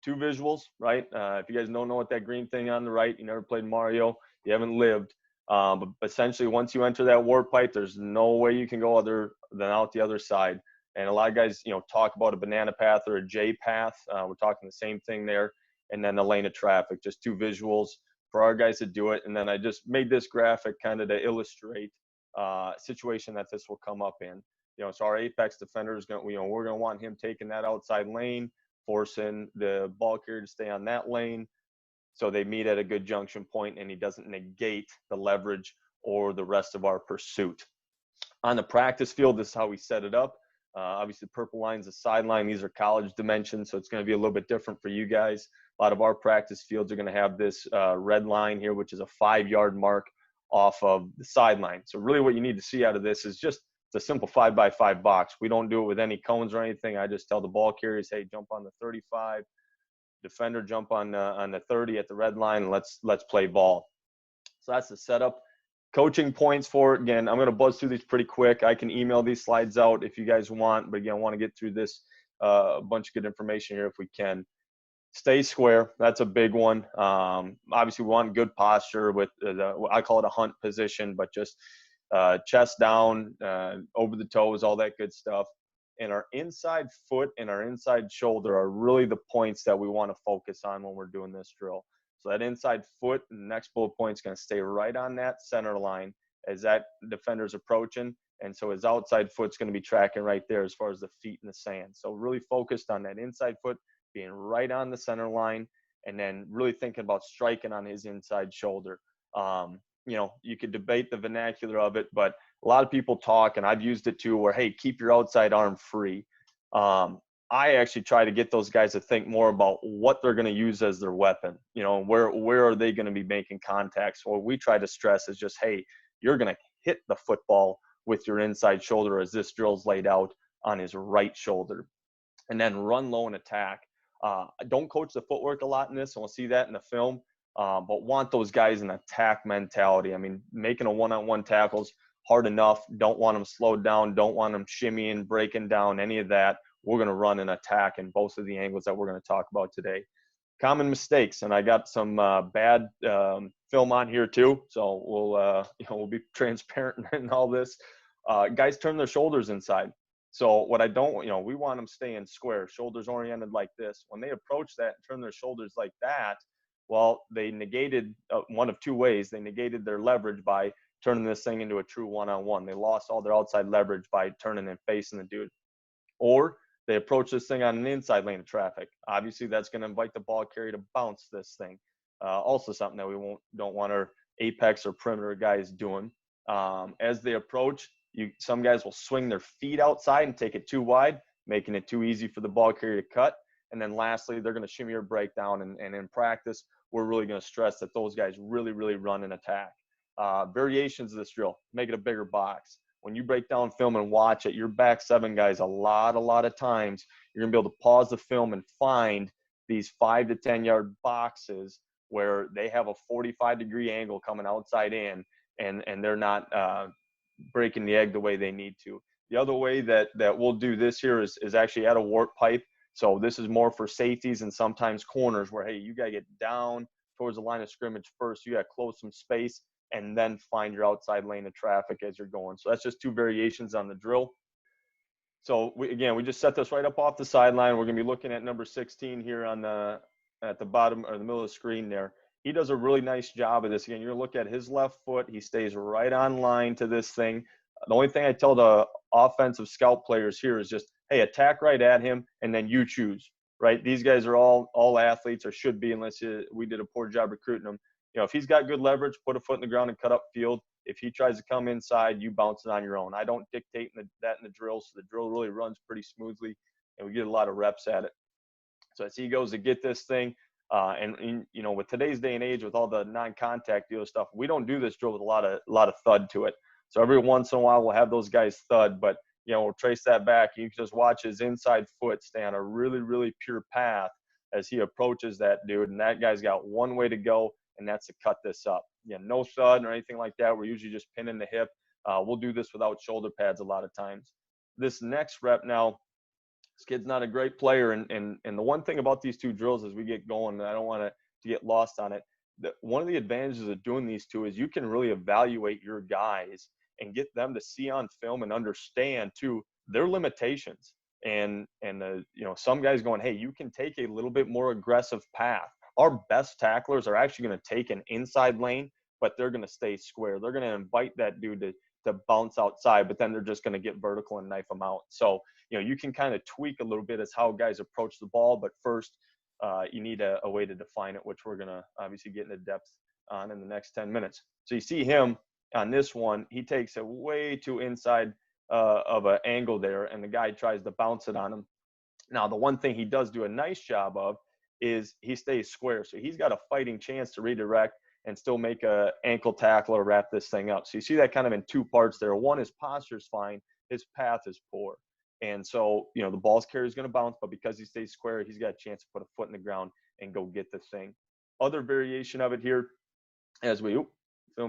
two visuals, right? If you guys don't know what that green thing on the right, you never played Mario, you haven't lived. But essentially, once you enter that warp pipe, there's no way you can go other than out the other side. And a lot of guys, talk about a banana path or a J path. We're talking the same thing there. And then the lane of traffic, just two visuals for our guys to do it. And then I just made this graphic kind of to illustrate situation that this will come up in. So our apex defender is going, we're going to want him taking that outside lane, forcing the ball carrier to stay on that lane, so they meet at a good junction point, and he doesn't negate the leverage or the rest of our pursuit. On the practice field, this is how we set it up. Obviously, purple line's the sideline. These are college dimensions, so it's going to be a little bit different for you guys. A lot of our practice fields are going to have this red line here, which is a 5-yard mark off of the sideline. So really what you need to see out of this is just it's a simple 5x5 box. We don't do it with any cones or anything. I just tell the ball carriers, hey, jump on the 35. Defender jump on the 30 at the red line, and let's play ball. So that's the setup. Coaching points for it. Again, I'm going to buzz through these pretty quick. I can email these slides out if you guys want, but again, I want to get through this a bunch of good information here if we can. Stay square. That's a big one. Obviously, we want good posture with I call it a hunt position, but just chest down, over the toes, all that good stuff. And our inside foot and our inside shoulder are really the points that we want to focus on when we're doing this drill. So that inside foot, the next bullet point is going to stay right on that center line as that defender's approaching. And so his outside foot's going to be tracking right there as far as the feet in the sand. So really focused on that inside foot being right on the center line, and then really thinking about striking on his inside shoulder. You could debate the vernacular of it, but a lot of people talk, and I've used it too, where, hey, keep your outside arm free. I actually try to get those guys to think more about what they're going to use as their weapon. Where are they going to be making contact? So what we try to stress is just, hey, you're going to hit the football with your inside shoulder as this drill's laid out on his right shoulder. And then run low and attack. I don't coach the footwork a lot in this, and we'll see that in the film. But want those guys in attack mentality. I mean, making a one-on-one tackle's hard enough. Don't want them slowed down. Don't want them shimmying, breaking down, any of that. We're going to run and attack in both of the angles that we're going to talk about today. Common mistakes, and I got some bad film on here too, so we'll be transparent in all this. Guys turn their shoulders inside. So what I don't, we want them staying square, shoulders oriented like this. When they approach that and turn their shoulders like that, well, they negated one of two ways. They negated their leverage by turning this thing into a true one-on-one. They lost all their outside leverage by turning and facing the dude. Or they approach this thing on an inside lane of traffic. Obviously, that's going to invite the ball carrier to bounce this thing. Also something that we don't want our apex or perimeter guys doing. As they approach, some guys will swing their feet outside and take it too wide, making it too easy for the ball carrier to cut. And then lastly, they're going to shimmy or break down. And in practice, we're really going to stress that those guys really, really run and attack. Variations of this drill, make it a bigger box. When you break down film and watch it, your back seven guys, a lot of times, you're going to be able to pause the film and find these 5 to 10 yard boxes where they have a 45-degree angle coming outside in, and they're not breaking the egg the way they need to. The other way that we'll do this here is actually at a warp pipe. So this is more for safeties and sometimes corners where, hey, you got to get down towards the line of scrimmage first. You got to close some space and then find your outside lane of traffic as you're going. So that's just two variations on the drill. So we just set this right up off the sideline. We're going to be looking at number 16 here at the bottom or the middle of the screen there. He does a really nice job of this. Again, you're going to look at his left foot. He stays right on line to this thing. The only thing I tell the offensive scout players here is just, hey, attack right at him, and then you choose, right? These guys are all athletes, or should be, unless we did a poor job recruiting them. If he's got good leverage, put a foot in the ground and cut up field. If he tries to come inside, you bounce it on your own. I don't dictate that in the drill, so the drill really runs pretty smoothly, and we get a lot of reps at it. So as he goes to get this thing, with today's day and age, with all the non-contact deal stuff, we don't do this drill with a lot of thud to it. So every once in a while, we'll have those guys thud, but we'll trace that back. You can just watch his inside foot stay on a really, really pure path as he approaches that dude, and that guy's got one way to go, and that's to cut this up. No thud or anything like that. We're usually just pinning the hip. We'll do this without shoulder pads a lot of times. This next rep now, This kid's not a great player. And the one thing about these two drills as we get going, and I don't want to get lost on it, one of the advantages of doing these two is you can really evaluate your guys and get them to see on film and understand too their limitations. And some guys going, hey, you can take a little bit more aggressive path. Our best tacklers are actually going to take an inside lane, but they're going to stay square. They're going to invite that dude to bounce outside, but then they're just going to get vertical and knife them out. So, you can kind of tweak a little bit as how guys approach the ball, but first you need a way to define it, which we're going to obviously get into depth on in the next 10 minutes. So you see him on this one, he takes it way too inside of an angle there, and the guy tries to bounce it on him. Now, the one thing he does do a nice job of is he stays square. So he's got a fighting chance to redirect and still make a ankle tackle or wrap this thing up. So you see that kind of in two parts there. One, his posture's fine. His path is poor. And so, the ball's carry is going to bounce, but because he stays square, he's got a chance to put a foot in the ground and go get the thing. Other variation of it here, as film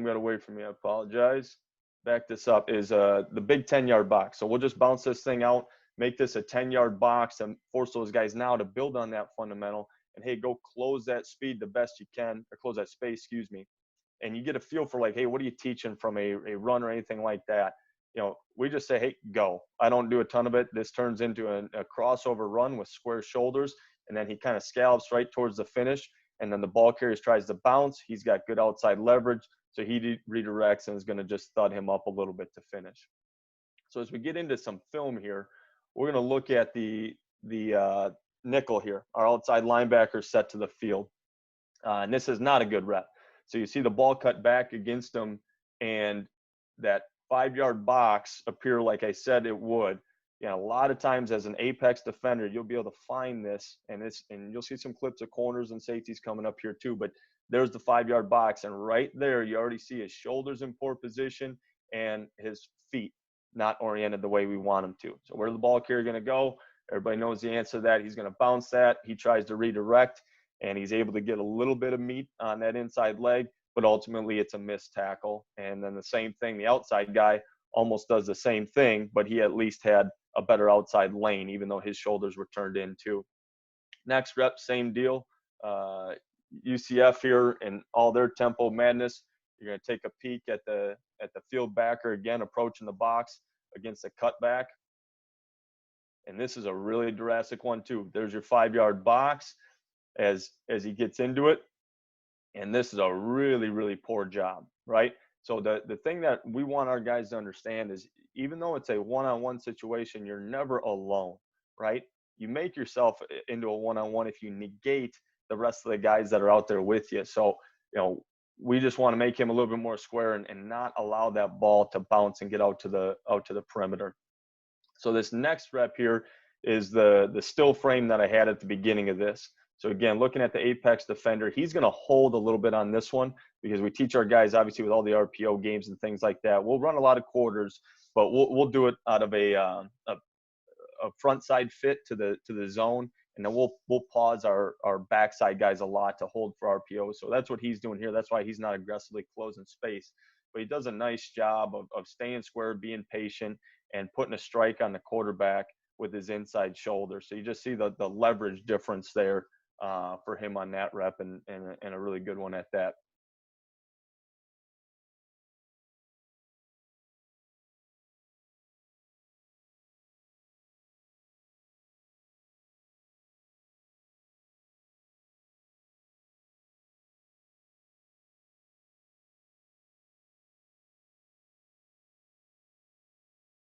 got away from me, I apologize. Back this up, is the big 10-yard box. So we'll just bounce this thing out, make this a 10-yard box, and force those guys now to build on that fundamental. And, hey, go close that speed the best you can, or close that space, excuse me. And you get a feel for, like, hey, what are you teaching from a run or anything like that? We just say, hey, go. I don't do a ton of it. This turns into a crossover run with square shoulders, and then he kind of scallops right towards the finish, and then the ball carrier tries to bounce. He's got good outside leverage, so he redirects and is going to just thud him up a little bit to finish. So as we get into some film here, we're going to look at the nickel here. Our outside linebacker set to the field, and this is not a good rep. So you see the ball cut back against him, and that 5-yard box appear like I said it would. A lot of times as an apex defender, you'll be able to find this, and you'll see some clips of corners and safeties coming up here too, but there's the 5-yard box, and right there you already see his shoulders in poor position and his feet not oriented the way we want him to. So where's the ball carrier going to go? Everybody knows the answer to that. He's going to bounce that. He tries to redirect, and he's able to get a little bit of meat on that inside leg, but ultimately it's a missed tackle. And then the same thing, the outside guy almost does the same thing, but he at least had a better outside lane, even though his shoulders were turned in too. Next rep, same deal. UCF here and all their tempo madness. You're going to take a peek at the field backer again, approaching the box against the cutback. And this is a really Jurassic one too. There's your 5-yard box as he gets into it. And this is a really, really poor job, right? So the thing that we want our guys to understand is, even though it's a one-on-one situation, you're never alone, right? You make yourself into a one-on-one if you negate the rest of the guys that are out there with you. So, we just want to make him a little bit more square and not allow that ball to bounce and get out to the perimeter. So this next rep here is the still frame that I had at the beginning of this. So again, looking at the apex defender, he's going to hold a little bit on this one because we teach our guys, obviously, with all the RPO games and things like that. We'll run a lot of quarters, but we'll do it out of a front side fit to the zone, and then we'll pause our backside guys a lot to hold for RPO. So that's what he's doing here. That's why he's not aggressively closing space, but he does a nice job of staying square, being patient, and putting a strike on the quarterback with his inside shoulder. So you just see the leverage difference there for him on that rep, and a really good one at that.